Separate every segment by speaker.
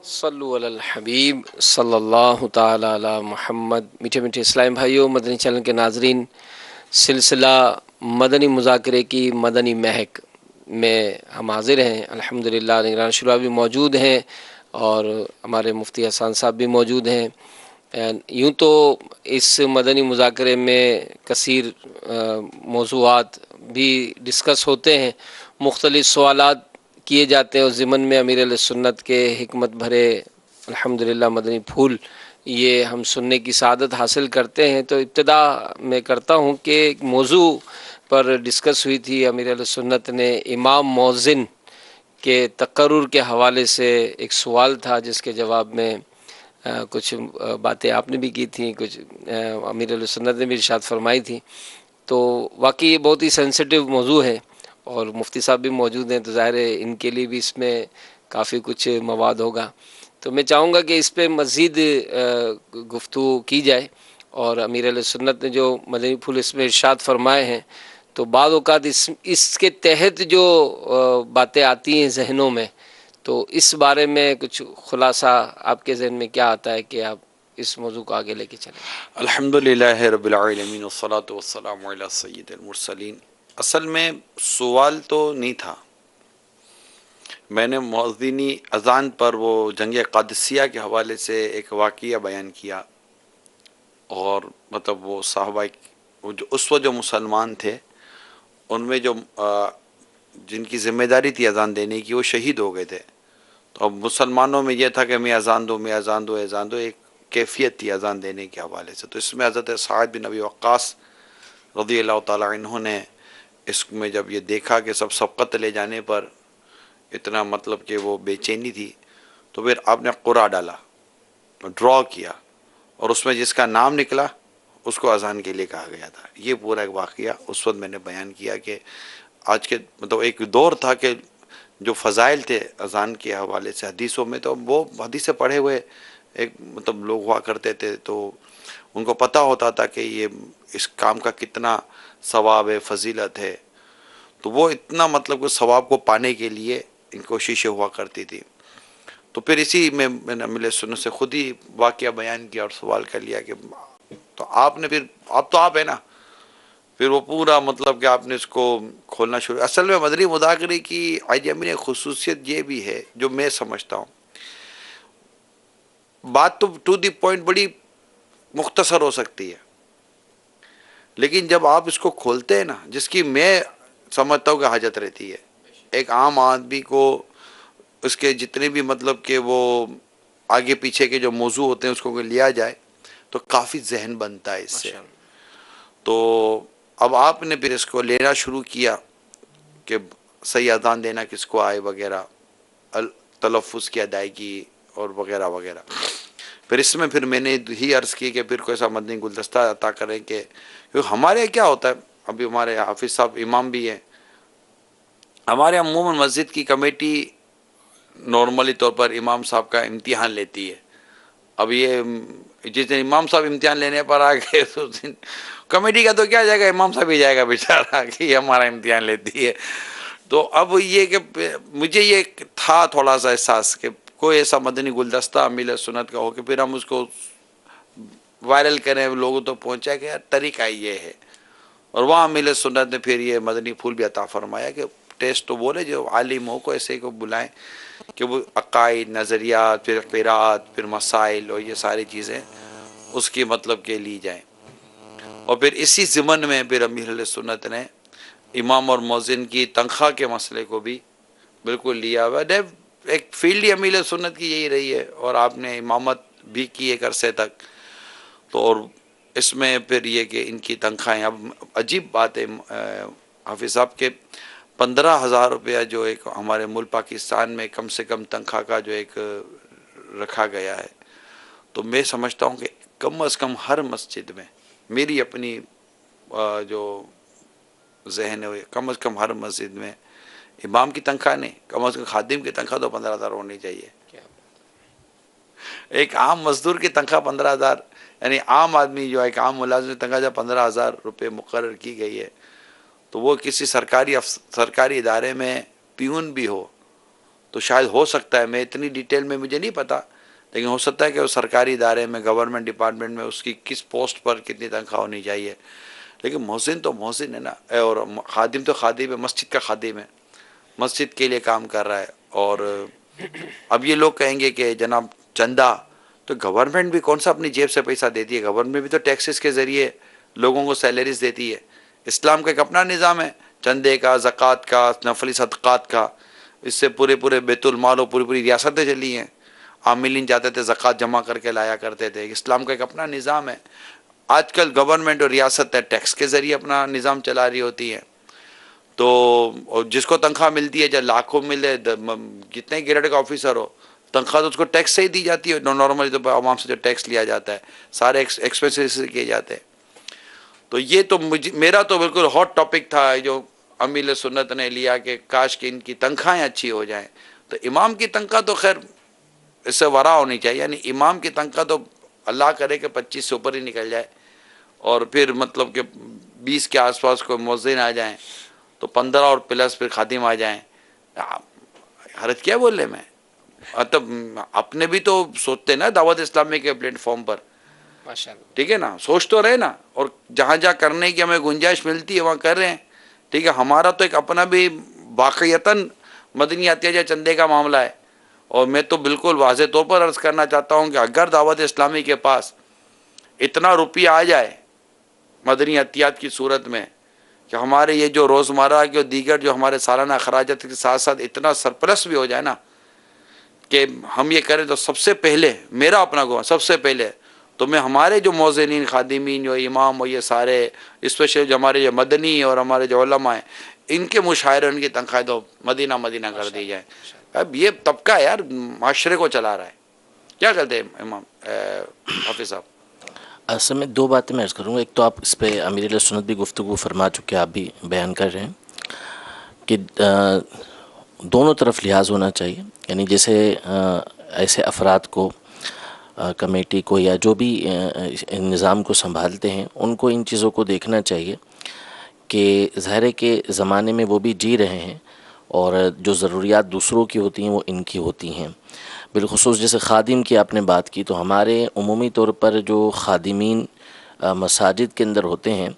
Speaker 1: صلو علی الحبیب صلی اللہ تعالی علی محمد۔ میٹھے میٹھے اسلام بھائیوں، مدنی چینل کے ناظرین، سلسلہ مدنی مذاکرے کی مدنی مہک میں ہم حاضر ہیں۔ الحمدللہ نگران شورا بھی موجود ہیں اور ہمارے مفتی حسان صاحب بھی موجود ہیں۔ یوں تو اس مدنی مذاکرے میں کثیر موضوعات بھی ڈسکس ہوتے ہیں، مختلف سوالات کیے جاتے ہیں، اور ضمن میں امیر علیہ سنت کے حکمت بھرے الحمدللہ مدنی پھول یہ ہم سننے کی سعادت حاصل کرتے ہیں۔ تو ابتدا میں کرتا ہوں کہ ایک موضوع پر ڈسکس ہوئی تھی، امیر علیہ سنت نے امام مؤذن کے تقرر کے حوالے سے ایک سوال تھا، جس کے جواب میں کچھ باتیں آپ نے بھی کی تھیں، کچھ امیر علیہ سنت نے بھی ارشاد فرمائی تھی۔ تو واقعی یہ بہت ہی سینسیٹیو موضوع ہے، اور مفتی صاحب بھی موجود ہیں، تو ظاہر ہے ان کے لیے بھی اس میں کافی کچھ مواد ہوگا۔ تو میں چاہوں گا کہ اس پہ مزید گفتگو کی جائے، اور امیر علیہ سنت نے جو مدنی پھول اس میں ارشاد فرمائے ہیں، تو بعض اوقات اس کے تحت جو باتیں آتی ہیں ذہنوں میں، تو اس بارے میں کچھ خلاصہ آپ کے ذہن میں کیا آتا ہے کہ آپ اس موضوع کو آگے لے کے چلیں؟
Speaker 2: الحمدللہ رب العالمین والصلاة والسلام علی سید المرسلین۔ اصل میں سوال تو نہیں تھا، میں نے مؤذنی اذان پر وہ جنگ قادسیہ کے حوالے سے ایک واقعہ بیان کیا، اور مطلب وہ صحابہ وہ جو اس وقت جو مسلمان تھے، ان میں جو جن کی ذمہ داری تھی اذان دینے کی، وہ شہید ہو گئے تھے۔ تو اب مسلمانوں میں یہ تھا کہ میں اذان دوں، میں اذان دوں، اذان دوں، ایک کیفیت تھی اذان دینے کے حوالے سے۔ تو اس میں حضرت سعد بن ابی وقاص رضی اللہ تعالیٰ عنہ نے اس میں جب یہ دیکھا کہ سب سبقت لے جانے پر اتنا مطلب کہ وہ بے چینی تھی، تو پھر آپ نے قرعہ ڈالا، ڈرا کیا، اور اس میں جس کا نام نکلا اس کو اذان کے لیے کہا گیا تھا۔ یہ پورا ایک واقعہ اس وقت میں نے بیان کیا کہ آج کے مطلب ایک دور تھا کہ جو فضائل تھے اذان کے حوالے سے حدیثوں میں، تو وہ حدیثیں پڑھے ہوئے ایک مطلب لوگ ہوا کرتے تھے، تو ان کو پتہ ہوتا تھا کہ یہ اس کام کا کتنا ثواب ہے، فضیلت ہے، تو وہ اتنا مطلب کہ ثواب کو پانے کے لیے ان کوششیں ہوا کرتی تھی۔ تو پھر اسی میں نے ملے سنت سے خود ہی واقعہ بیان کیا اور سوال کر لیا کہ تو آپ نے پھر آپ تو آپ ہے نا، پھر وہ پورا مطلب کہ آپ نے اس کو کھولنا شروع۔ اصل میں مدنی مذاکرے کی میں خصوصیت یہ بھی ہے جو میں سمجھتا ہوں، بات تو ٹو دی پوائنٹ بڑی مختصر ہو سکتی ہے، لیکن جب آپ اس کو کھولتے ہیں نا، جس کی میں سمجھتا ہوں کہ حاجت رہتی ہے، ایک عام آدمی کو اس کے جتنے بھی مطلب کہ وہ آگے پیچھے کے جو موضوع ہوتے ہیں اس کو لیا جائے تو کافی ذہن بنتا ہے اس سے۔ تو اب آپ نے پھر اس کو لینا شروع کیا کہ صحیح اذان دینا کس کو آئے وغیرہ، تلفظ کی ادائیگی اور وغیرہ وغیرہ۔ پھر اس میں پھر میں نے ہی عرض کی کہ پھر کوئی ایسا مدنی گلدستہ عطا کریں کہ ہمارے کیا ہوتا ہے، ابھی ہمارے حافظ صاحب امام بھی ہیں، ہمارے عموماً مسجد کی کمیٹی نارملی طور پر امام صاحب کا امتحان لیتی ہے۔ اب یہ جس دن امام صاحب امتحان لینے پر آ گئے تو اس دن کمیٹی کا تو کیا جائے گا، امام صاحب ہی جائے گا بیچارہ کہ یہ ہمارا امتحان لیتی ہے۔ تو اب یہ کہ مجھے یہ تھا تھوڑا سا احساس کہ کوئی ایسا مدنی گلدستہ امیر سنت کا ہو کہ پھر ہم اس کو وائرل کریں، لوگوں تو پہنچائے کہ یار طریقہ یہ ہے۔ اور وہاں امیر سنت نے پھر یہ مدنی پھول بھی عطا فرمایا کہ ٹیسٹ تو بولے جو عالم ہو کو ایسے کو بلائیں کہ وہ عقائد، نظریات، پھر قرات، پھر مسائل اور یہ ساری چیزیں اس کی مطلب کے لی جائیں۔ اور پھر اسی ضمن میں پھر امیر علیہ سنت نے امام اور مؤذن کی تنخواہ کے مسئلے کو بھی بالکل لیا ہوا ہے۔ ایک فیلڈ ہی امیر علیہ سنت کی یہی رہی ہے، اور آپ نے امامت بھی کی ایک عرصے تک، تو اور اس میں پھر یہ کہ ان کی تنخواہیں، اب عجیب بات ہے حافظ صاحب کے 15,000 روپیہ جو ایک ہمارے ملک پاکستان میں کم سے کم تنخواہ کا جو ایک رکھا گیا ہے، تو میں سمجھتا ہوں کہ کم از کم ہر مسجد میں، میری اپنی جو ذہن ہے، کم از کم ہر مسجد میں امام کی تنخواہ نہیں، کم از کم خادم کی تنخواہ تو 15,000 ہونی چاہیے۔ ایک عام مزدور کی تنخواہ 15,000، یعنی عام آدمی جو ایک عام ملازم کی تنخواہ جب 15,000 روپے مقرر کی گئی ہے، تو وہ کسی سرکاری ادارے میں پیون بھی ہو تو شاید ہو سکتا ہے، میں اتنی ڈیٹیل میں مجھے نہیں پتا، لیکن ہو سکتا ہے کہ وہ سرکاری ادارے میں، گورنمنٹ ڈپارٹمنٹ میں اس کی کس پوسٹ پر کتنی تنخواہ ہونی چاہیے. لیکن محسن تو محسن ہے نا، اور خادم تو خادم ہے، مسجد کا خادم ہے، مسجد کے لیے کام کر رہا ہے. اور اب یہ لوگ کہیں گے کہ جناب چندہ، تو گورنمنٹ بھی کون سا اپنی جیب سے پیسہ دیتی ہے؟ گورنمنٹ بھی تو ٹیکسز کے ذریعے لوگوں کو سیلریز دیتی ہے. اسلام کا ایک اپنا نظام ہے، چندے کا، زکوٰۃ کا، نفلی صدقات کا. اس سے پورے بیت المال و پوری ریاستیں چلی ہیں. عاملین جاتے تھے زکوٰۃ جمع کر کے لایا کرتے تھے. اسلام کا ایک اپنا نظام ہے. آج کل گورنمنٹ اور ریاست ٹیکس کے ذریعے اپنا نظام چلا رہی ہوتی ہے. تو جس کو تنخواہ ملتی ہے، جب لاکھوں ملے، کتنے گریڈ کا آفیسر ہو، تنخواہ تو اس کو ٹیکس سے ہی دی جاتی ہے. نارملی تو عوام سے جو ٹیکس لیا جاتا ہے سارے ایکسپینسز کیے جاتے ہیں. تو یہ تو میرا تو بالکل ہاٹ ٹاپک تھا جو امیل سنت نے لیا کہ کاش کہ ان کی تنخواہیں اچھی ہو جائیں. تو امام کی تنخواہ تو خیر اس سے ورا ہونی چاہیے، یعنی امام کی تنخواہ تو اللہ کرے کہ 25 سے اوپر ہی نکل جائے، اور پھر مطلب کہ 20 کے آس پاس کوئی مؤذن آ جائیں تو 15 اور پلس پھر خادم آ جائیں. حرج کیا بولنے میں؟ مطلب اپنے بھی تو سوچتے نا دعوت اسلامی کے پلیٹ فارم پر،
Speaker 1: ماشاءاللہ.
Speaker 2: ٹھیک ہے نا، سوچ تو رہے نا، اور جہاں جہاں کرنے کی ہمیں گنجائش ملتی ہے وہاں کر رہے ہیں. ٹھیک ہے، ہمارا تو ایک اپنا بھی واقعتاً مدنی عطیہ چندے کا معاملہ ہے. اور میں تو بالکل واضح طور پر عرض کرنا چاہتا ہوں کہ اگر دعوت اسلامی کے پاس اتنا روپیہ آ جائے مدنی عطیات کی صورت میں کہ ہمارے یہ جو روزمرہ کے دیگر جو ہمارے سالانہ اخراجات کے ساتھ ساتھ اتنا سرپلس بھی ہو جائے نا کہ ہم یہ کریں، تو سب سے پہلے میرا اپنا گوہ، سب سے پہلے تو میں ہمارے جو مؤذنین، خادمین، جو امام، اور یہ سارے اسپیشل جو ہمارے جو مدنی اور ہمارے جو علماء ہیں، ان کے مشاعرے، ان کی تنخواہ تو مدینہ کر دی جائے. اب یہ طبقہ یار معاشرے کو چلا رہا ہے. کیا کہتے ہیں امام حافظ صاحب؟
Speaker 3: اصل میں دو باتیں میں عرض کروں گا. ایک تو آپ اس پہ امیر علیہ سنت بھی گفتگو فرما چکے، آپ بھی بیان کر رہے ہیں کہ دونوں طرف لحاظ ہونا چاہیے. یعنی جیسے ایسے افراد کو، کمیٹی کو، یا جو بھی نظام کو سنبھالتے ہیں، ان کو ان چیزوں کو دیکھنا چاہیے کہ ظاہر ہے کہ زمانے میں وہ بھی جی رہے ہیں، اور جو ضروریات دوسروں کی ہوتی ہیں وہ ان کی ہوتی ہیں. بالخصوص جیسے خادم کی آپ نے بات کی، تو ہمارے عمومی طور پر جو خادمین مساجد کے اندر ہوتے ہیں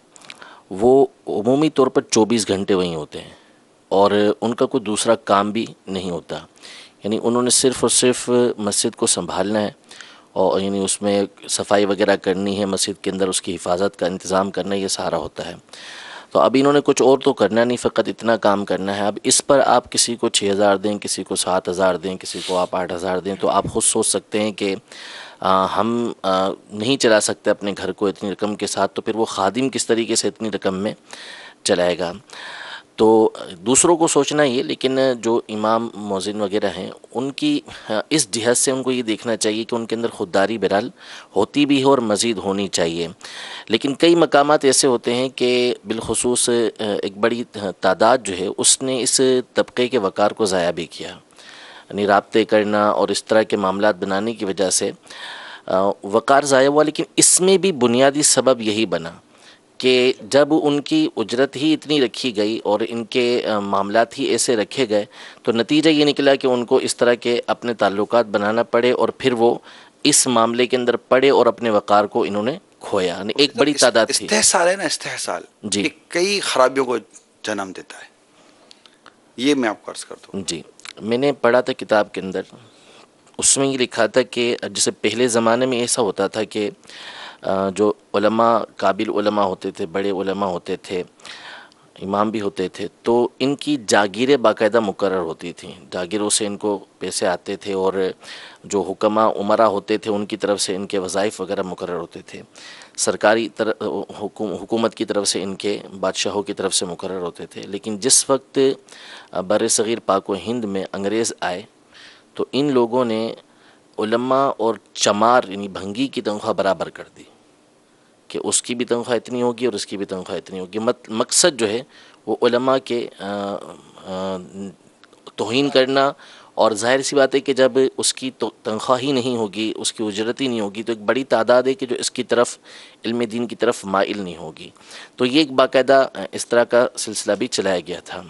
Speaker 3: وہ عمومی طور پر 24 گھنٹے وہیں ہوتے ہیں، اور ان کا کوئی دوسرا کام بھی نہیں ہوتا. یعنی انہوں نے صرف اور صرف مسجد کو سنبھالنا ہے، اور یعنی اس میں صفائی وغیرہ کرنی ہے، مسجد کے اندر اس کی حفاظت کا انتظام کرنا، یہ سارا ہوتا ہے. تو اب انہوں نے کچھ اور تو کرنا نہیں، فقط اتنا کام کرنا ہے. اب اس پر آپ کسی کو 6,000 دیں، کسی کو 7,000 دیں، کسی کو آپ 8,000 دیں، تو آپ خود سوچ سکتے ہیں کہ ہم نہیں چلا سکتے اپنے گھر کو اتنی رقم کے ساتھ، تو پھر وہ خادم کس طریقے سے اتنی رقم میں چلائے گا. تو دوسروں کو سوچنا یہ، لیکن جو امام مؤذن وغیرہ ہیں ان کی اس جہت سے ان کو یہ دیکھنا چاہیے کہ ان کے اندر خودداری بہرحال ہوتی بھی ہے اور مزید ہونی چاہیے. لیکن کئی مقامات ایسے ہوتے ہیں کہ بالخصوص ایک بڑی تعداد جو ہے اس نے اس طبقے کے وقار کو ضائع بھی کیا. یعنی رابطے کرنا اور اس طرح کے معاملات بنانے کی وجہ سے وقار ضائع ہوا. لیکن اس میں بھی بنیادی سبب یہی بنا کہ جب ان کی اجرت ہی اتنی رکھی گئی اور ان کے معاملات ہی ایسے رکھے گئے، تو نتیجہ یہ نکلا کہ ان کو اس طرح کے اپنے تعلقات بنانا پڑے، اور پھر وہ اس معاملے کے اندر پڑے اور اپنے وقار کو انہوں نے کھویا. یعنی ایک بڑی تعداد تھی.
Speaker 2: استحصال ہے نا، استحصال
Speaker 3: جی
Speaker 2: یہ کئی خرابیوں کو جنم دیتا ہے. یہ میں آپ کو عرض کرتا ہوں.
Speaker 3: جی، میں نے پڑھا تھا کتاب کے اندر، اس میں یہ لکھا تھا کہ جیسے پہلے زمانے میں ایسا ہوتا تھا کہ جو علماء، قابل علماء ہوتے تھے، بڑے علماء ہوتے تھے، امام بھی ہوتے تھے، تو ان کی جاگیریں باقاعدہ مقرر ہوتی تھیں. جاگیروں سے ان کو پیسے آتے تھے، اور جو حکماء عمرا ہوتے تھے ان کی طرف سے ان کے وظائف وغیرہ مقرر ہوتے تھے. سرکاری حکومت کی طرف سے ان کے بادشاہوں کی طرف سے مقرر ہوتے تھے. لیکن جس وقت بر صغیر پاک و ہند میں انگریز آئے تو ان لوگوں نے علماء اور چمار یعنی بھنگی کی تنخواہ برابر کر دی کہ اس کی بھی تنخواہ اتنی ہوگی اور اس کی بھی تنخواہ اتنی ہوگی. مقصد جو ہے وہ علماء کے توہین کرنا. اور ظاہر سی بات ہے کہ جب اس کی تنخواہ ہی نہیں ہوگی، اس کی اجرت ہی نہیں ہوگی، تو ایک بڑی تعداد ہے کہ جو اس کی طرف، علم دین کی طرف مائل نہیں ہوگی. تو یہ ایک باقاعدہ اس طرح کا سلسلہ بھی چلایا گیا تھا.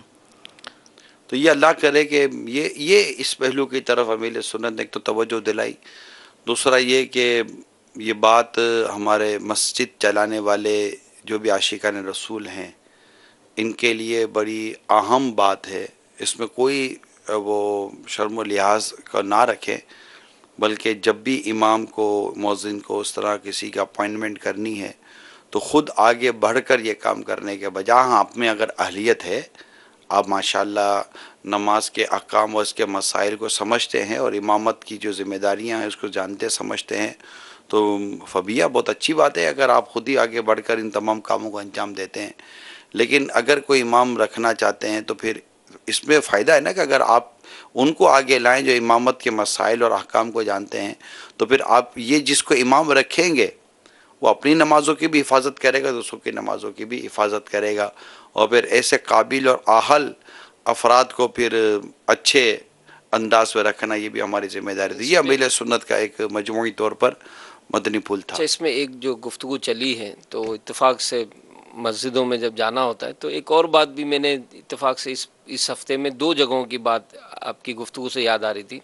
Speaker 2: تو یہ اللہ کرے کہ یہ اس پہلو کی طرف امیل سنت نے ایک تو توجہ دلائی. دوسرا یہ کہ یہ بات ہمارے مسجد چلانے والے جو بھی عاشقان رسول ہیں ان کے لیے بڑی اہم بات ہے. اس میں کوئی وہ شرم و لحاظ کا نہ رکھیں، بلکہ جب بھی امام کو مؤذن کو اس طرح کسی کا اپائنٹمنٹ کرنی ہے تو خود آگے بڑھ کر یہ کام کرنے کے بجائے، ہاں آپ میں اگر اہلیت ہے، آپ ماشاءاللہ نماز کے احکام اور اس کے مسائل کو سمجھتے ہیں اور امامت کی جو ذمہ داریاں ہیں اس کو جانتے سمجھتے ہیں، تو فبیہ بہت اچھی بات ہے اگر آپ خود ہی آگے بڑھ کر ان تمام کاموں کو انجام دیتے ہیں. لیکن اگر کوئی امام رکھنا چاہتے ہیں تو پھر اس میں فائدہ ہے نا کہ اگر آپ ان کو آگے لائیں جو امامت کے مسائل اور احکام کو جانتے ہیں، تو پھر آپ یہ جس کو امام رکھیں گے وہ اپنی نمازوں کی بھی حفاظت کرے گا، دوسروں کی نمازوں کی بھی حفاظت کرے گا، اور پھر ایسے قابل اور اہل افراد کو پھر اچھے انداز میں رکھنا یہ بھی ہماری ذمہ داری تھی. یہ امیل سنت کا ایک مجموعی طور پر مدنی پھول تھا.
Speaker 1: اچھا، اس میں ایک جو گفتگو چلی ہے تو اتفاق سے مسجدوں میں جب جانا ہوتا ہے تو ایک اور بات بھی میں نے اتفاق سے اس ہفتے میں 2 جگہوں کی بات آپ کی گفتگو سے یاد آ رہی تھی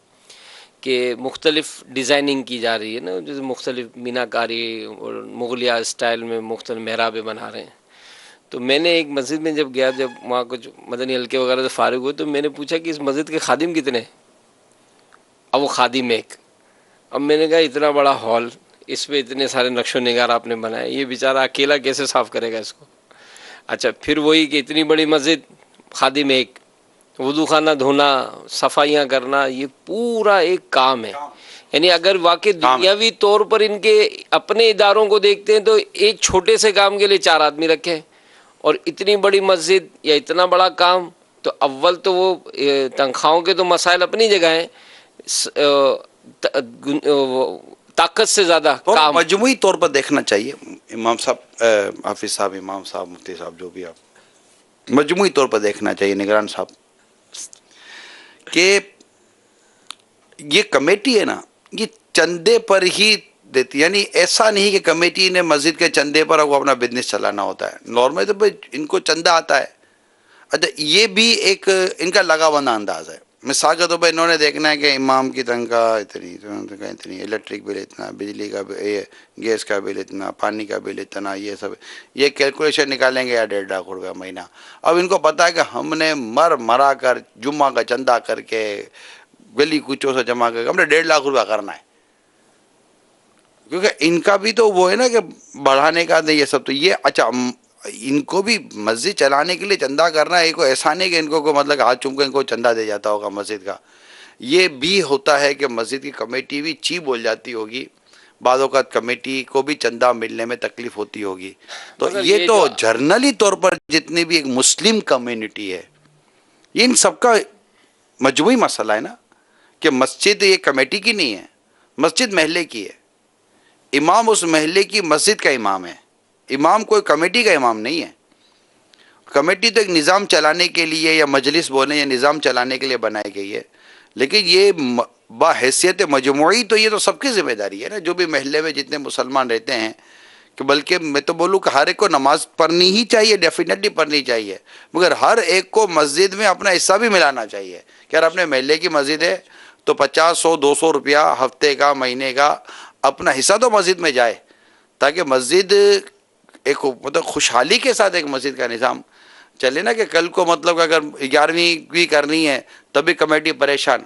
Speaker 1: کہ مختلف ڈیزائننگ کی جا رہی ہے نا، جیسے مختلف میناکاری اور مغلیہ اسٹائل میں مختلف محرابیں بنا رہے ہیں. تو میں نے ایک مسجد میں جب گیا، جب وہاں کچھ مدنی حلقے وغیرہ سے فارغ ہوئے، تو میں نے پوچھا کہ اس مسجد کے خادم کتنے ہیں؟ اب وہ خادم ایک. اب میں نے کہا اتنا بڑا ہال، اس پہ اتنے سارے نقش و نگار آپ نے بنائے، یہ بیچارہ اکیلا کیسے صاف کرے گا اس کو؟ اچھا، پھر وہی کہ اتنی بڑی مسجد، خادم ایک، وضو خانہ دھونا، صفائیاں کرنا، یہ پورا ایک کام ہے. یعنی اگر واقعی دنیاوی طور پر ان کے اپنے اداروں کو دیکھتے ہیں تو ایک چھوٹے سے کام کے لیے 4 آدمی رکھے، اور اتنی بڑی مسجد یا اتنا بڑا کام، تو اول تو وہ تنخواہوں کے تو مسائل اپنی جگہ ہیں، طاقت سے زیادہ کام
Speaker 2: مجموعی طور پر دیکھنا چاہیے. امام صاحب، حافظ صاحب، امام صاحب، مفتی صاحب، جو بھی آپ مجموعی طور پر دیکھنا چاہیے نگران صاحب کہ یہ کمیٹی ہے نا، یہ چندے پر ہی دیتی، یعنی ایسا نہیں کہ کمیٹی نے مسجد کے چندے پر وہ اپنا بزنس چلانا ہوتا ہے. نارمل تو ان کو چندہ آتا ہے. اچھا، یہ بھی ایک ان کا لگا بندہ انداز ہے. مثال کے طور پر انہوں نے دیکھنا ہے کہ امام کی تنخواہ اتنی، الیکٹرک بل اتنا، بجلی کا گیس کا بل اتنا، پانی کا بل اتنا، یہ سب یہ کیلکولیشن نکالیں گے یا 1.5 لاکھ روپے مہینہ. اب ان کو پتا ہے کہ ہم نے مرا کر جمعہ کا چندہ کر کے گلی کوچوں سے جمع کر کے ہم نے 1.5 لاکھ روپیہ کرنا ہے، کیونکہ ان کا بھی تو وہ ہے نا کہ بڑھانے کا یہ سب. تو یہ اچھا، ان کو بھی مسجد چلانے کے لیے چندہ کرنا ہے، کوئی ایسا نہیں کہ ان کو مطلب ہاتھ چوم کے ان کو چندہ دے جاتا ہوگا مسجد کا. یہ بھی ہوتا ہے کہ مسجد کی کمیٹی بھی چی بول جاتی ہوگی، بعض اوقات کمیٹی کو بھی چندہ ملنے میں تکلیف ہوتی ہوگی. تو یہ تو جرنلی طور پر جتنی بھی ایک مسلم کمیونٹی ہے، یہ ان سب کا مجموعی مسئلہ ہے نا کہ مسجد یہ کمیٹی کی نہیں ہے، مسجد محلے کی ہے. امام اس محلے کی مسجد کا امام ہے، امام کوئی کمیٹی کا امام نہیں ہے. کمیٹی تو ایک نظام چلانے کے لیے یا مجلس بولیں یا نظام چلانے کے لیے بنائی گئی ہے، لیکن یہ باحیثیت مجموعی تو یہ تو سب کی ذمہ داری ہے نا، جو بھی محلے میں جتنے مسلمان رہتے ہیں. کہ بلکہ میں تو بولوں کہ ہر ایک کو نماز پڑھنی ہی چاہیے، ڈیفینیٹلی پڑھنی چاہیے، مگر ہر ایک کو مسجد میں اپنا حصہ بھی ملانا چاہیے. کہ اگر اپنے محلے کی مسجد ہے تو 50، 100، 200 روپیہ ہفتے کا، مہینے کا اپنا حصہ تو مسجد میں جائے، تاکہ مسجد ایک مطلب خوشحالی کے ساتھ ایک مسجد کا نظام چلے نا. کہ کل کو مطلب اگر 11ویں بھی کرنی ہے تب بھی کمیٹی پریشان.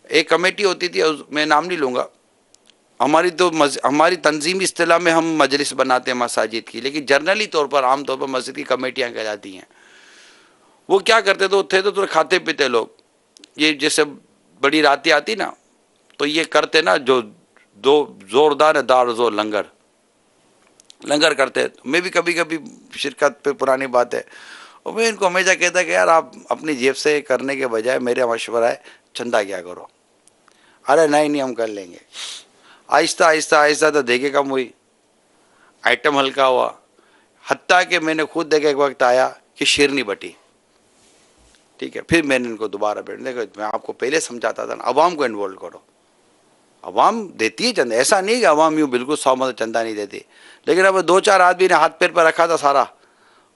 Speaker 2: ایک کمیٹی ہوتی تھی، میں نام نہیں لوں گا، ہماری تنظیمی اصطلاح میں ہم مجلس بناتے ہیں مساجد کی، لیکن جنرلی طور پر عام طور پر مسجد کی کمیٹیاں کہلاتی ہیں. وہ کیا کرتے تھے تو کھاتے پیتے لوگ، یہ جیسے بڑی راتیں آتی نا تو یہ کرتے نا، جو دو زوردار دار زور لنگر کرتے. میں بھی کبھی کبھی شرکت پہ پرانی بات ہے، اور میں ان کو ہمیشہ کہتا کہ یار آپ اپنی جیب سے کرنے کے بجائے میرا مشورہ ہے چندہ کیا کرو. ارے نہیں ہم کر لیں گے. آہستہ آہستہ آہستہ تو دیکھے کم ہوئی، آئٹم ہلکا ہوا، حتیٰ کہ میں نے خود دیکھا ایک وقت آیا کہ شیرنی بٹی. ٹھیک ہے، پھر میں نے ان کو دوبارہ بیٹھنے کا، میں آپ کو پہلے سمجھاتا تھا نا، عوام کو انوالو کرو. عوام دیتی ہے چندہ، ایسا نہیں کہ عوام یوں بالکل 100 چندہ نہیں دیتی، لیکن اب 2-4 آدمی نے ہاتھ پیر پر رکھا تھا سارا،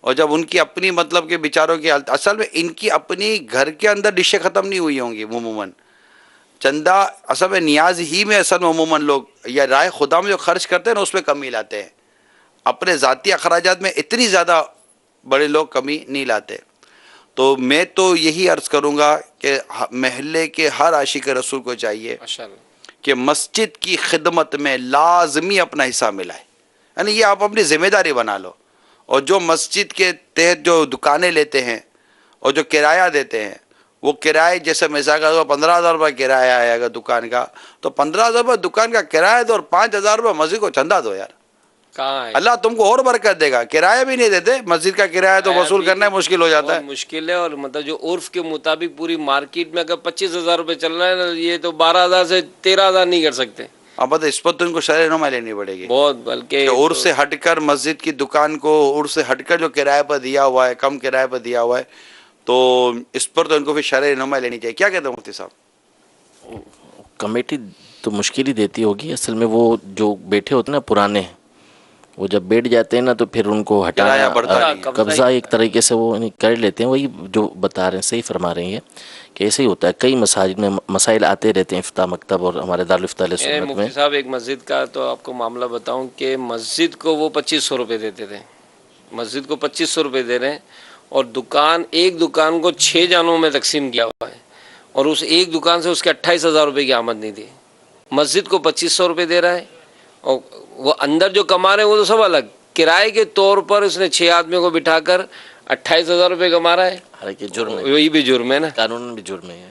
Speaker 2: اور جب ان کی اپنی مطلب کہ بیچاروں کی حالت، اصل میں ان کی اپنی گھر کے اندر ڈشیں ختم نہیں ہوئی ہوں گی عموماً، چندہ اصل میں نیاز ہی میں اصل میں عموماً لوگ یا رائے خدا میں جو خرچ کرتے ہیں نا اس میں کمی لاتے ہیں، اپنے ذاتی اخراجات میں اتنی زیادہ بڑے لوگ کمی نہیں لاتے. تو میں تو یہی عرض کروں گا کہ محلے کے ہر عاشق رسول کو چاہیے کہ مسجد کی خدمت میں لازمی اپنا حصہ ملائے، یعنی یہ آپ اپنی ذمہ داری بنا لو. اور جو مسجد کے تحت جو دکانیں لیتے ہیں اور جو کرایہ دیتے ہیں، وہ کرائے جیسے مثال کا 15,000 روپے کرایہ آئے اگر دکان کا، تو 15,000 روپے دکان کا کرایہ دو اور 5,000 روپے مسجد کو چندہ دو یار،
Speaker 1: کہاں ہے
Speaker 2: اللہ تم کو اور برکت دے گا. کرایہ بھی نہیں دیتے، مسجد کا کرایہ تو وصول کرنا مشکل ہو جاتا ہے.
Speaker 1: بہت مشکل ہے. اور مطلب جو عرف کے مطابق پوری مارکیٹ میں اگر 25,000 روپے چل رہا ہے نا، یہ تو 12,000 سے 13,000 نہیں کر سکتے.
Speaker 2: اب اس پر تو ان کو شرعی رہنمائی لینی پڑے گی
Speaker 1: بہت،
Speaker 2: کہ
Speaker 1: بلکہ
Speaker 2: عرف سے ہٹ کر مسجد کی دکان کو عرف سے ہٹ کر جو کرایہ پر دیا ہوا ہے، کم کرایہ پر دیا ہوا ہے، تو اس پر تو ان کو بھی شرعی رہنمائی لینی چاہیے. کیا کہتے ہیں مفتی صاحب؟
Speaker 3: کمیٹی تو مشکل ہی دیتی ہوگی. اصل میں وہ جو بیٹھے ہوتے ہیں نا پرانے، وہ جب بیٹھ جاتے ہیں نا تو پھر ان کو
Speaker 2: کرایہ
Speaker 3: ہٹانا
Speaker 2: بڑھتا نہیں ہے.
Speaker 3: قبضہ ایک طریقے سے وہ کر لیتے ہیں. وہی جو بتا رہے ہیں صحیح فرما رہے ہیں کہ ایسے ہی ہوتا ہے. کئی مساجد میں مسائل آتے رہتے ہیں، افتاء مکتب اور ہمارے دارالفتاء علیہ سنت میں.
Speaker 1: مفتی صاحب ایک مسجد کا تو آپ کو معاملہ بتاؤں کہ مسجد کو وہ 2,500 روپے دیتے تھے، مسجد کو 2,500 روپے دے رہے ہیں، اور ایک دکان کو 6 جانوں میں تقسیم کیا ہوا ہے، اور اس ایک دکان سے اس کے 28,000 روپے کی آمدنی تھی. مسجد کو 2,500 روپے دے رہا ہے، اور وہ اندر جو کما رہے ہیں وہ تو سب الگ. کرائے کے طور پر اس نے 6 آدمیوں کو بٹھا کر 28,000 روپے کما رہا ہے.
Speaker 3: حالانکہ جرم ہے،
Speaker 1: وہی بھی جرم ہے نا،
Speaker 3: قانون بھی جرم ہے.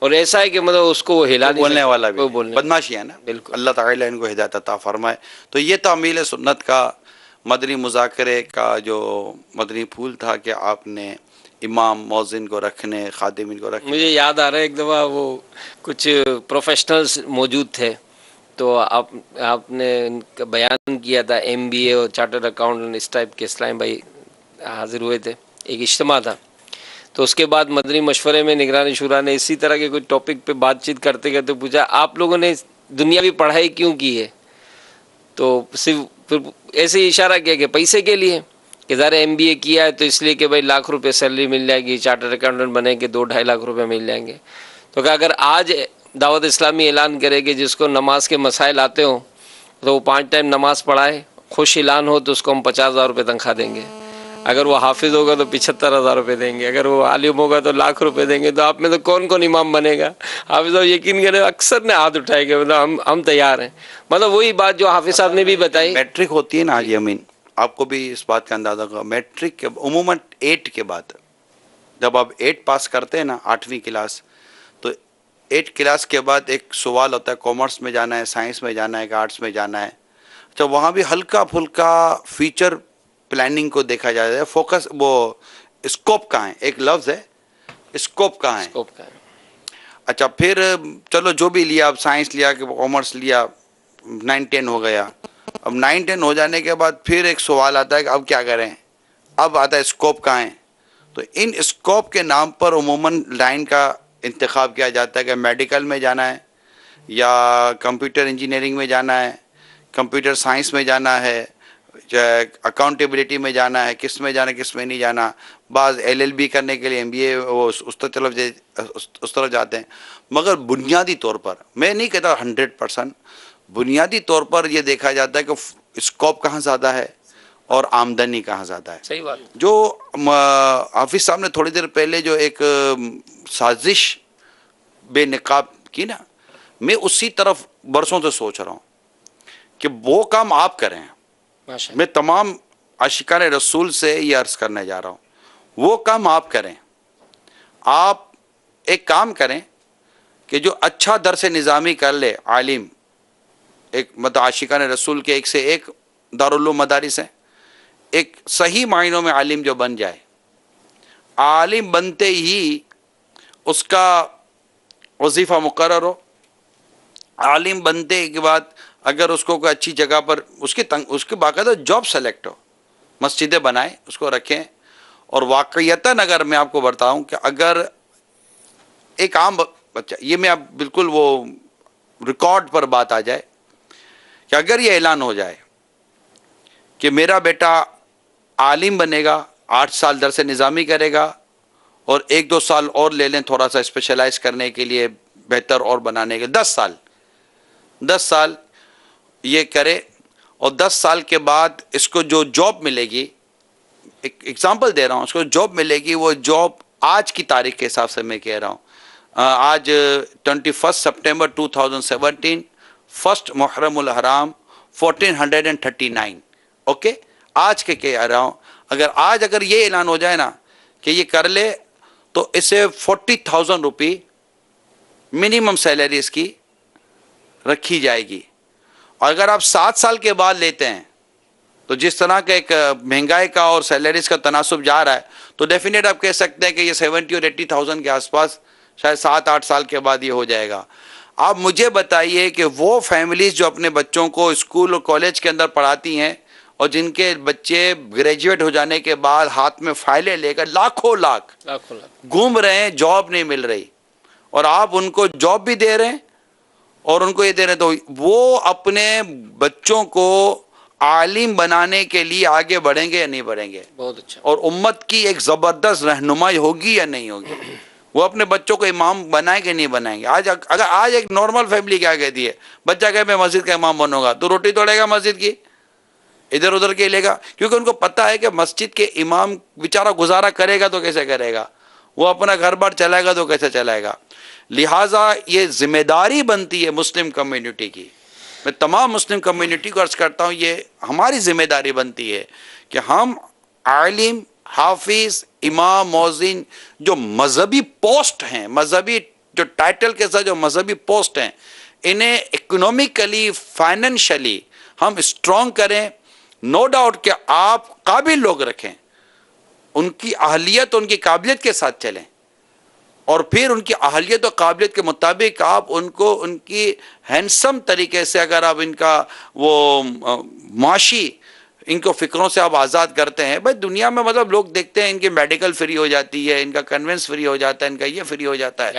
Speaker 1: اور ایسا ہے کہ مطلب اس کو وہ ہلا نہیں
Speaker 2: بولنے
Speaker 1: سکتا،
Speaker 2: والا بھی
Speaker 1: وہ
Speaker 2: نہیں.
Speaker 1: بولنے
Speaker 2: بدماشی ہے نا.
Speaker 1: بالکل.
Speaker 2: اللہ تعالیٰ ان کو ہدایت عطا فرمائے. تو یہ تعمیل سنت کا مدنی مذاکرے کا جو مدنی پھول تھا کہ آپ نے امام مؤذن کو رکھنے، خادمین کو رکھنے.
Speaker 1: مجھے یاد آ رہا ہے ایک دفعہ وہ کچھ پروفیشنلز موجود تھے، تو آپ نے ان کا بیان کیا تھا، MBA اور چارٹرڈ اکاؤنٹنٹ اس ٹائپ کے اسلام بھائی حاضر ہوئے تھے، ایک اجتماع تھا. تو اس کے بعد مدنی مشورے میں نگرانی شورا نے اسی طرح کے کوئی ٹاپک پہ بات چیت کرتے کرتے پوچھا، آپ لوگوں نے دنیاوی پڑھائی کیوں کی ہے؟ تو صرف پھر ایسے ہی اشارہ کیا کہ پیسے کے لیے، کہ ظاہر MBA کیا ہے تو اس لیے کہ بھائی لاکھ روپے سیلری مل جائے گی، چارٹرڈ اکاؤنٹنٹ بنے کہ 2-2.5 لاکھ روپے مل جائیں گے. تو کہ اگر آج دعوت اسلامی اعلان کرے کہ جس کو نماز کے مسائل آتے ہوں تو وہ 5 ٹائم نماز پڑھائے، خوش اعلان ہو تو اس کو ہم 50,000 روپے تنخواہ دیں گے، اگر وہ حافظ ہوگا تو 75,000 روپے دیں گے، اگر وہ عالم ہوگا تو 1,00,000 روپے دیں گے. تو آپ میں تو کون کون امام بنے گا؟ حافظ صاحب یقین کریں اکثر نے ہاتھ اٹھائے کہ مطلب ہم تیار ہیں. مطلب وہی بات جو حافظ صاحب نے بھی بتائی.
Speaker 2: میٹرک ہوتی ہے نا حاجی امین، آپ کو بھی اس بات کا اندازہ ہوگا، میٹرک کے عموماً 8 کے بعد جب آپ 8 پاس کرتے ہیں نا، 8ویں کلاس، تو 8 کلاس کے بعد ایک سوال ہوتا ہے، کامرس میں جانا ہے، سائنس میں جانا ہے کہ آرٹس میں جانا ہے. تو وہاں بھی ہلکا پھلکا فیوچر پلاننگ کو دیکھا جاتا ہے. فوکس وہ اسکوپ کہاں ہے، ایک لفظ ہے اسکوپ کہاں ہے.
Speaker 1: اسکوپ کا ہے.
Speaker 2: اچھا پھر چلو جو بھی لیا، اب سائنس لیا کہ کامرس لیا، 9-10 ہو گیا. اب 9-10 ہو جانے کے بعد پھر ایک سوال آتا ہے کہ اب کیا کریں، اب آتا ہے اسکوپ کہاں ہے. تو ان اسکوپ کے نام پر عموماً لائن کا انتخاب کیا جاتا ہے کہ میڈیکل میں جانا ہے، یا کمپیوٹر انجینئرنگ میں جانا ہے، کمپیوٹر سائنس میں جانا ہے، اکاؤنٹیبلٹی میں جانا ہے، کس میں جانا کس میں نہیں جانا. بعض LLB کرنے کے لیے MBA وہ اس طرف جاتے ہیں. مگر بنیادی طور پر میں نہیں کہتا 100%، بنیادی طور پر یہ دیکھا جاتا ہے کہ اسکوپ کہاں زیادہ ہے اور آمدنی کہاں زیادہ ہے.
Speaker 1: صحیح بات.
Speaker 2: جو حافظ صاحب نے تھوڑی دیر پہلے جو ایک سازش بے نقاب کی نا، میں اسی طرف برسوں سے سوچ رہا ہوں کہ وہ کام آپ کریں. میں تمام عاشقان رسول سے یہ عرض کرنے جا رہا ہوں، وہ کام آپ کریں. آپ ایک کام کریں کہ جو اچھا درس نظامی کر لے عالم، ایک مطلب عاشقان رسول کے ایک سے ایک دارالعلوم مدارس ہیں، ایک صحیح معنوں میں عالم جو بن جائے، عالم بنتے ہی اس کا وظیفہ مقرر ہو، عالم بنتے کے بعد اگر اس کو کوئی اچھی جگہ پر اس کی باقاعدہ جاب سلیکٹ ہو، مسجدیں بنائیں، اس کو رکھیں. اور واقعیتاً اگر میں آپ کو بتاؤں کہ اگر ایک عام بچہ، یہ میں اب بالکل وہ ریکارڈ پر بات آ جائے کہ اگر یہ اعلان ہو جائے کہ میرا بیٹا عالم بنے گا 8 سال درس نظامی کرے گا اور 1-2 سال اور لے لیں تھوڑا سا اسپیشلائز کرنے کے لیے بہتر اور بنانے کے، 10 سال یہ کرے، اور 10 سال کے بعد اس کو جو جاب ملے گی، ایک ایگزامپل دے رہا ہوں، اس کو جاب ملے گی، وہ جاب آج کی تاریخ کے حساب سے میں کہہ رہا ہوں، آج 21 سپٹمبر 2017، 1 محرم الحرام 1439، اوکے، آج کے کہہ رہا ہوں، اگر یہ اعلان ہو جائے نا کہ یہ کر لے تو اسے 40,000 روپی منیمم سیلری اس کی رکھی جائے گی، اور اگر آپ 7 سال کے بعد لیتے ہیں تو جس طرح کا ایک مہنگائی کا اور سیلریز کا تناسب جا رہا ہے تو ڈیفینیٹ آپ کہہ سکتے ہیں کہ یہ 70 اور 80,000 کے آس پاس شاید 7-8 سال کے بعد یہ ہو جائے گا۔ آپ مجھے بتائیے کہ وہ فیملیز جو اپنے بچوں کو اسکول اور کالج کے اندر پڑھاتی ہیں اور جن کے بچے گریجویٹ ہو جانے کے بعد ہاتھ میں فائلیں لے کر لاکھوں لاکھ گھوم رہے ہیں، جاب نہیں مل رہی، اور آپ ان کو جاب بھی دے رہے ہیں اور ان کو یہ دے رہے ہیں، تو وہ اپنے بچوں کو عالم بنانے کے لیے آگے بڑھیں گے یا نہیں بڑھیں گے؟
Speaker 1: بہت اچھا۔
Speaker 2: اور امت کی ایک زبردست رہنمائی ہوگی یا نہیں ہوگی؟ وہ اپنے بچوں کو امام بنائیں گے نہیں بنائیں گے؟ اگر آج ایک نارمل فیملی کیا کہتی ہے، بچہ کہ میں مسجد کا امام بنوں گا، تو روٹی توڑے گا مسجد کی، ادھر ادھر کے لے گا، کیونکہ ان کو پتہ ہے کہ مسجد کے امام بیچارہ گزارا کرے گا تو کیسے کرے گا، وہ اپنا گھر بار چلائے گا تو کیسے چلائے گا؟ لہٰذا یہ ذمہ داری بنتی ہے مسلم کمیونٹی کی، میں تمام مسلم کمیونٹی کو عرض کرتا ہوں، یہ ہماری ذمہ داری بنتی ہے کہ ہم عالم، حافظ، امام، مؤذن جو مذہبی پوسٹ ہیں، مذہبی جو ٹائٹل کے ساتھ جو مذہبی پوسٹ ہیں، انہیں اکنومیکلی، فائنینشلی ہم اسٹرانگ کریں۔ نو ڈاؤٹ کہ آپ قابل لوگ رکھیں، ان کی اہلیت، ان کی قابلیت کے ساتھ چلیں، اور پھر ان کی اہلیت و قابلیت کے مطابق آپ ان کو ان کی ہینڈسم طریقے سے اگر آپ ان کا وہ معاشی ان کو فکروں سے آپ آزاد کرتے ہیں۔ بھائی دنیا میں مطلب لوگ دیکھتے ہیں ان کی میڈیکل فری ہو جاتی ہے، ان کا کنوینس فری ہو جاتا ہے، ان کا یہ فری ہو جاتا ہے،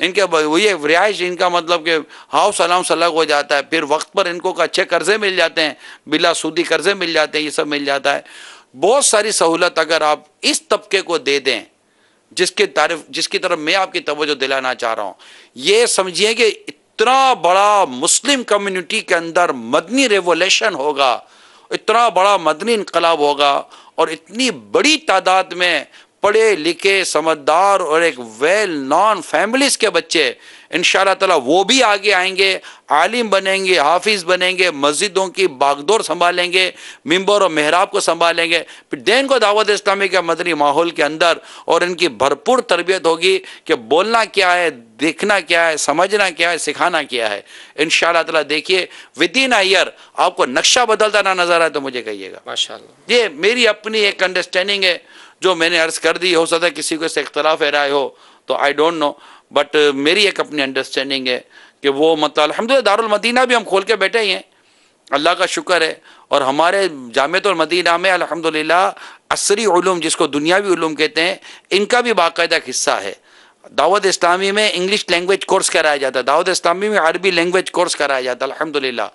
Speaker 2: ان کے یہ رہائش، ان کا مطلب کہ ہاؤس الاؤنس الگ ہو جاتا ہے، پھر وقت پر ان کو اچھے قرضے مل جاتے ہیں، بلا سودی قرضے مل جاتے ہیں، یہ سب مل جاتا ہے۔ بہت ساری سہولت اگر آپ اس طبقے کو دے دیں، جس کی طرف میں آپ کی توجہ دلانا چاہ رہا ہوں، یہ سمجھیے کہ اتنا بڑا مسلم کمیونٹی کے اندر مدنی ریولیشن ہوگا، اتنا بڑا مدنی انقلاب ہوگا، اور اتنی بڑی تعداد میں پڑھے لکھے، سمجھدار اور ایک ویل نون فیملیز کے بچے انشاءاللہ تعالی وہ بھی آگے آئیں گے، عالم بنیں گے، حافظ بنیں گے، مسجدوں کی باغدور سنبھالیں گے، ممبر اور محراب کو سنبھالیں گے، پھر دین کو دعوت اسلامی کے مدنی ماحول کے اندر، اور ان کی بھرپور تربیت ہوگی کہ بولنا کیا ہے، دیکھنا کیا ہے، سمجھنا کیا ہے، سکھانا کیا ہے۔ انشاءاللہ تعالی دیکھیے ودین اے ایئر آپ کو نقشہ بدلتا نہ نظر آئے تو مجھے کہیے گا۔
Speaker 1: ماشاءاللہ،
Speaker 2: یہ میری اپنی ایک انڈرسٹینڈنگ ہے جو میں نے عرض کر دی، ہو سکتا ہے کسی کو اس سے اختلاف رائے ہو تو آئی ڈونٹ نو، بٹ میری ایک اپنی انڈرسٹینڈنگ ہے کہ وہ مطلب الحمدللہ دارالمدینہ بھی ہم کھول کے بیٹھے ہی ہیں، اللہ کا شکر ہے، اور ہمارے جامعۃ المدینہ میں الحمدللہ عصری علوم جس کو دنیاوی علوم کہتے ہیں، ان کا بھی باقاعدہ حصہ ہے۔ دعوت اسلامی میں انگلش لینگویج کورس کرایا جاتا ہے، دعوت اسلامی میں عربی لینگویج کورس کرایا جاتا ہے، الحمدللہ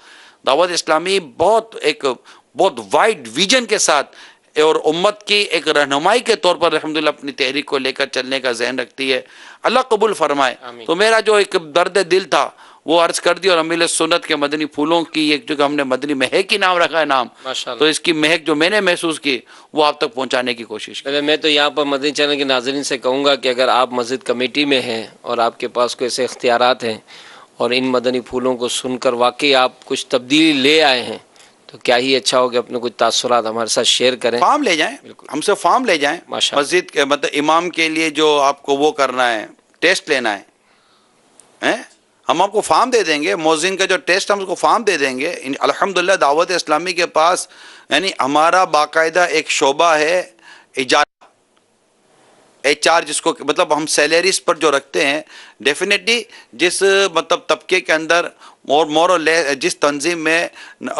Speaker 2: دعوت اسلامی بہت وائڈ ویژن کے ساتھ اور امت کی ایک رہنمائی کے طور پر الحمدللہ اپنی تحریک کو لے کر چلنے کا ذہن رکھتی ہے۔ اللہ قبول فرمائے۔ تو میرا جو ایک درد دل تھا وہ عرض کر دی، اور امیل سنت کے مدنی پھولوں کی ایک جو کہ ہم نے مدنی مہک کی نام رکھا ہے نام، تو اس کی مہک جو میں نے محسوس کی وہ آپ تک پہنچانے کی کوشش کی۔
Speaker 1: میں تو یہاں پر مدنی چینل کے ناظرین سے کہوں گا کہ اگر آپ مسجد کمیٹی میں ہیں اور آپ کے پاس کوئی ایسے اختیارات ہیں اور ان مدنی پھولوں کو سن کر واقعی آپ کچھ تبدیلی لے آئے ہیں تو کیا ہی اچھا ہو کہ اپنے کچھ تاثرات ہمارے ساتھ شیئر کریں،
Speaker 2: فارم لے جائیں، ہم سے فارم لے جائیں، مسجد کے مطلب امام کے لیے جو آپ کو وہ کرنا ہے، ٹیسٹ لینا ہے، ہم آپ کو فارم دے دیں گے، مؤذن کا جو ٹیسٹ ہم اس کو فارم دے دیں گے۔ الحمدللہ دعوت اسلامی کے پاس یعنی ہمارا باقاعدہ ایک شعبہ ہے ایچ آر، جس کو مطلب ہم سیلریز پر جو رکھتے ہیں، ڈیفینیٹلی جس مطلب طبقے کے اندر جس تنظیم میں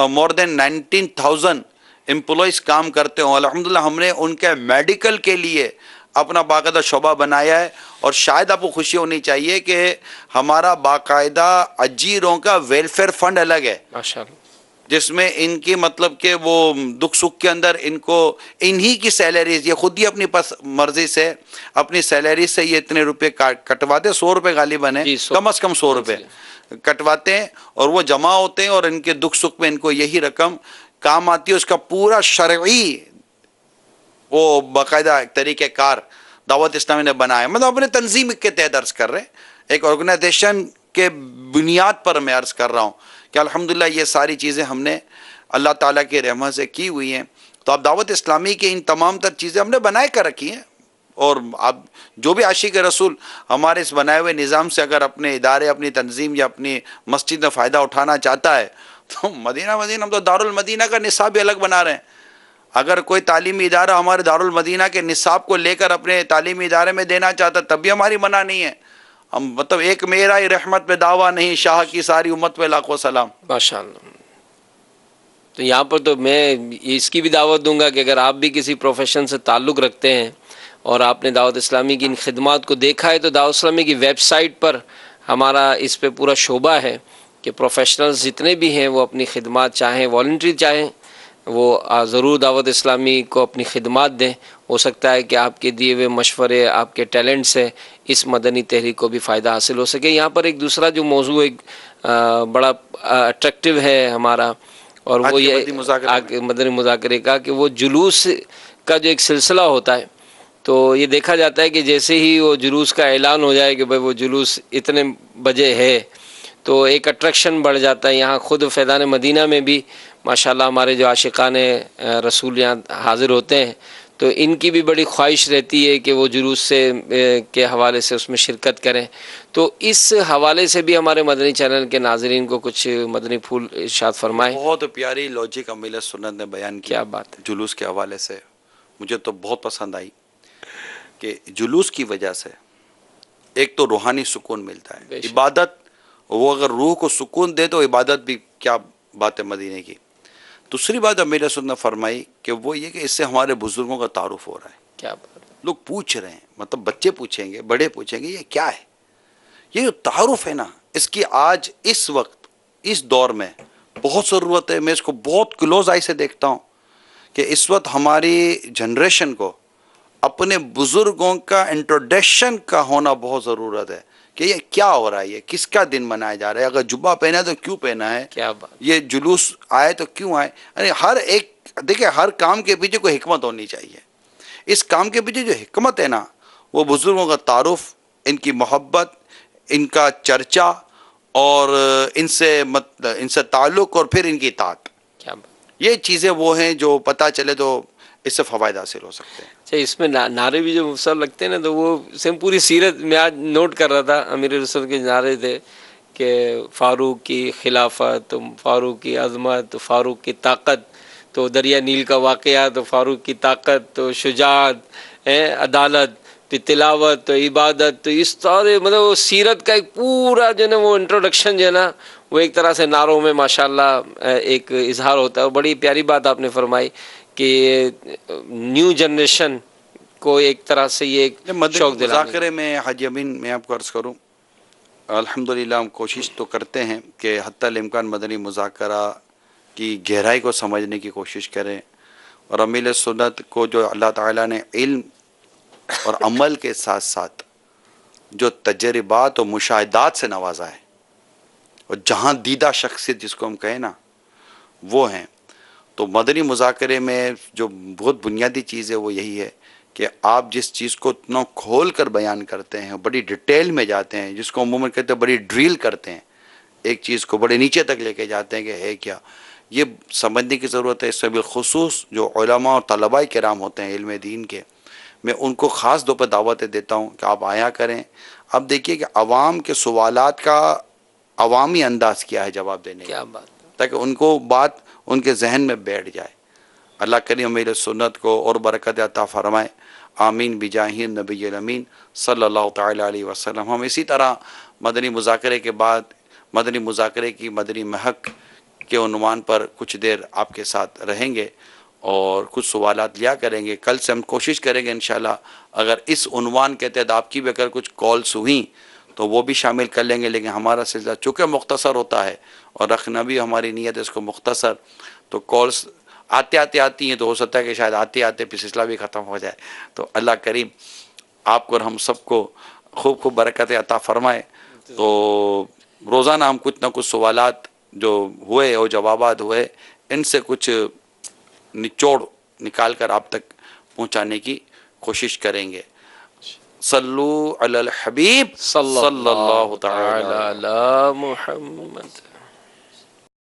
Speaker 2: مور دین 19,000 امپلائیز کام کرتے ہوں، الحمدللہ ہم نے ان کے میڈیکل کے لیے اپنا باقاعدہ شعبہ بنایا ہے، اور شاید آپ کو خوشی ہونی چاہیے کہ ہمارا باقاعدہ اجیروں کا ویلفیئر فنڈ الگ ہے،
Speaker 1: ماشاءاللہ،
Speaker 2: جس میں ان کی مطلب کہ وہ دکھ سکھ کے اندر ان کو انہی کی سیلریز، یہ خود ہی اپنی مرضی سے اپنی سیلری سے یہ اتنے روپے کٹواتے، 100 روپے غالباً ہے، کم از کم 100 روپے کٹواتے ہیں، اور وہ جمع ہوتے ہیں، اور ان کے دکھ سکھ میں ان کو یہی رقم کام آتی ہے. اس کا پورا شرعی وہ باقاعدہ طریقہ کار دعوت اسلامی نے بنایا. مطلب اپنے تنظیم کے تحت عرض کر رہے ہیں، ایک آرگنائزیشن کے بنیاد پر میں عرض کر رہا ہوں کہ الحمدللہ یہ ساری چیزیں ہم نے اللہ تعالیٰ کی رحمت سے کی ہوئی ہیں. تو اب دعوت اسلامی کی ان تمام تر چیزیں ہم نے بنائے کر رکھی ہیں، اور اب جو بھی عاشق رسول ہمارے اس بنائے ہوئے نظام سے اگر اپنے ادارے، اپنی تنظیم یا اپنی مسجد میں فائدہ اٹھانا چاہتا ہے تو مدینہ ہم تو دارالمدینہ کا نصاب بھی الگ بنا رہے ہیں. اگر کوئی تعلیمی ادارہ ہمارے دارالمدینہ کے نصاب کو لے کر اپنے تعلیمی ادارے میں دینا چاہتا تب بھی ہماری منع نہیں ہے. ہم مطلب ایک میرا ہی رحمت پہ دعویٰ نہیں، شاہ کی ساری امت پہ لاکھوں سلام.
Speaker 1: ماشاء اللہ. تو یہاں پر تو میں اس کی بھی دعوت دوں گا کہ اگر آپ بھی کسی پروفیشن سے تعلق رکھتے ہیں اور آپ نے دعوت اسلامی کی ان خدمات کو دیکھا ہے، تو دعوت اسلامی کی ویب سائٹ پر ہمارا اس پہ پورا شعبہ ہے کہ پروفیشنلز جتنے بھی ہیں وہ اپنی خدمات چاہیں والنٹری چاہیں وہ ضرور دعوت اسلامی کو اپنی خدمات دیں. ہو سکتا ہے کہ آپ کے دیے ہوئے مشورے، آپ کے ٹیلنٹ سے اس مدنی تحریک کو بھی فائدہ حاصل ہو سکے. یہاں پر ایک دوسرا جو موضوع ایک بڑا اٹریکٹیو ہے ہمارا، اور وہ یہ مدنی مذاکرے کا کہ وہ جلوس کا جو ایک سلسلہ ہوتا ہے، تو یہ دیکھا جاتا ہے کہ جیسے ہی وہ جلوس کا اعلان ہو جائے کہ بھائی وہ جلوس اتنے بجے ہے تو ایک اٹریکشن بڑھ جاتا ہے. یہاں خود فیضان مدینہ میں بھی ماشاءاللہ ہمارے جو عاشقان رسول یہاں حاضر ہوتے ہیں تو ان کی بھی بڑی خواہش رہتی ہے کہ وہ جلوس سے کے حوالے سے اس میں شرکت کریں. تو اس حوالے سے بھی ہمارے مدنی چینل کے ناظرین کو کچھ مدنی پھول ارشاد فرمائیں.
Speaker 2: بہت پیاری لاجک امیر سنت نے بیان کی.
Speaker 1: کیا بات ہے.
Speaker 2: جلوس کے حوالے سے مجھے تو بہت پسند آئی کہ جلوس کی وجہ سے ایک تو روحانی سکون ملتا ہے. عبادت وہ اگر روح کو سکون دے تو عبادت بھی کیا بات ہے مدینے کی. دوسری بات امیر سنت نے فرمائی کہ وہ یہ کہ اس سے ہمارے بزرگوں کا تعارف ہو رہا ہے.
Speaker 1: کیا بات.
Speaker 2: لوگ پوچھ رہے ہیں، مطلب بچے پوچھیں گے، بڑے پوچھیں گے یہ کیا ہے. یہ جو تعارف ہے نا، اس کی آج اس وقت اس دور میں بہت ضرورت ہے. میں اس کو بہت کلوز آئی سے دیکھتا ہوں کہ اس وقت ہماری جنریشن کو اپنے بزرگوں کا انٹروڈکشن کا ہونا بہت ضرورت ہے کہ یہ کیا ہو رہا ہے، یہ کس کا دن منایا جا رہا ہے، اگر جبہ پہنا ہے تو کیوں پہنا ہے،
Speaker 1: کیا بات.
Speaker 2: یہ جلوس آئے تو کیوں آئے. یعنی ہر ایک دیکھیں ہر کام کے پیچھے کوئی حکمت ہونی چاہیے. اس کام کے پیچھے جو حکمت ہے نا وہ بزرگوں کا تعارف، ان کی محبت، ان کا چرچا اور ان سے تعلق اور پھر ان کی اطاعت.
Speaker 1: کیا بات.
Speaker 2: یہ چیزیں وہ ہیں جو پتہ چلے تو اس سے فوائد حاصل ہو سکتے ہیں.
Speaker 1: اچھا، اس میں نعرے بھی جو مفصل لگتے ہیں نا تو وہ سیم پوری سیرت میں آج نوٹ کر رہا تھا. امیر رسول کے نعرے تھے کہ فاروق کی خلافت، فاروق کی عظمت، فاروق کی طاقت، تو دریا نیل کا واقعہ، تو فاروق کی طاقت، تو شجاعت، عدالت، پھر تلاوت، تو عبادت، تو اس طرح مطلب وہ سیرت کا ایک پورا جو ہے نا وہ انٹروڈکشن جو ہے نا وہ ایک طرح سے نعروں میں ماشاءاللہ ایک اظہار ہوتا ہے. اور بڑی پیاری بات آپ نے فرمائی کہ نیو جنریشن کو ایک طرح سے یہ ایک شوق دلانے.
Speaker 2: مذاکرے میں حاجی امین میں آپ کو عرض کروں، الحمدللہ ہم کوشش تو کرتے ہیں کہ حتی الامکان مدنی مذاکرہ کی گہرائی کو سمجھنے کی کوشش کریں، اور امیر سنت کو جو اللہ تعالیٰ نے علم اور عمل کے ساتھ ساتھ جو تجربات اور مشاہدات سے نوازا ہے، اور جہاں دیدہ شخصیت جس کو ہم کہیں نا وہ ہیں، تو مدنی مذاکرے میں جو بہت بنیادی چیز ہے وہ یہی ہے کہ آپ جس چیز کو اتنا کھول کر بیان کرتے ہیں، بڑی ڈیٹیل میں جاتے ہیں، جس کو عموماً کہتے ہیں بڑی ڈریل کرتے ہیں، ایک چیز کو بڑے نیچے تک لے کے جاتے ہیں کہ ہے کیا، یہ سمجھنے کی ضرورت ہے. اس میں بالخصوص جو علماء اور طلباء کرام ہوتے ہیں علم دین کے، میں ان کو خاص طور پہ دعوتیں دیتا ہوں کہ آپ آیا کریں. اب دیکھیے کہ عوام کے سوالات کا عوامی انداز کیا ہے جواب دینے
Speaker 1: کیا
Speaker 2: کا،
Speaker 1: بات.
Speaker 2: تاکہ ان کو بات ان کے ذہن میں بیٹھ جائے. اللہ کریم امیر سنت کو اور برکت عطا فرمائے. آمین بجاہ نبی الامین صلی اللہ تعالیٰ علیہ وسلم. ہم اسی طرح مدنی مذاکرے کے بعد مدنی مذاکرے کی مدنی مہک کے عنوان پر کچھ دیر آپ کے ساتھ رہیں گے اور کچھ سوالات لیا کریں گے. کل سے ہم کوشش کریں گے انشاءاللہ اگر اس عنوان کے تحت آپ کی بھی اگر کچھ کالس ہوئیں تو وہ بھی شامل کر لیں گے، لیکن ہمارا سلسلہ چونکہ مختصر ہوتا ہے اور رکھنا بھی ہماری نیت ہے اس کو مختصر، تو کالس آتے آتی ہیں، تو ہو سکتا ہے کہ شاید آتے آتے پھر سلسلہ بھی ختم ہو جائے. تو اللہ کریم آپ کو اور ہم سب کو خوب خوب برکت عطا فرمائے. تو روزانہ ہم کچھ نہ کچھ سوالات جو ہوئے اور جوابات ہوئے ان سے کچھ نچوڑ نکال کر آپ تک پہنچانے کی کوشش کریں گے. صلو علی الحبیب
Speaker 1: صلی
Speaker 2: صلی
Speaker 1: اللہ
Speaker 2: اللہ تعالی
Speaker 1: تعالی علی محمد.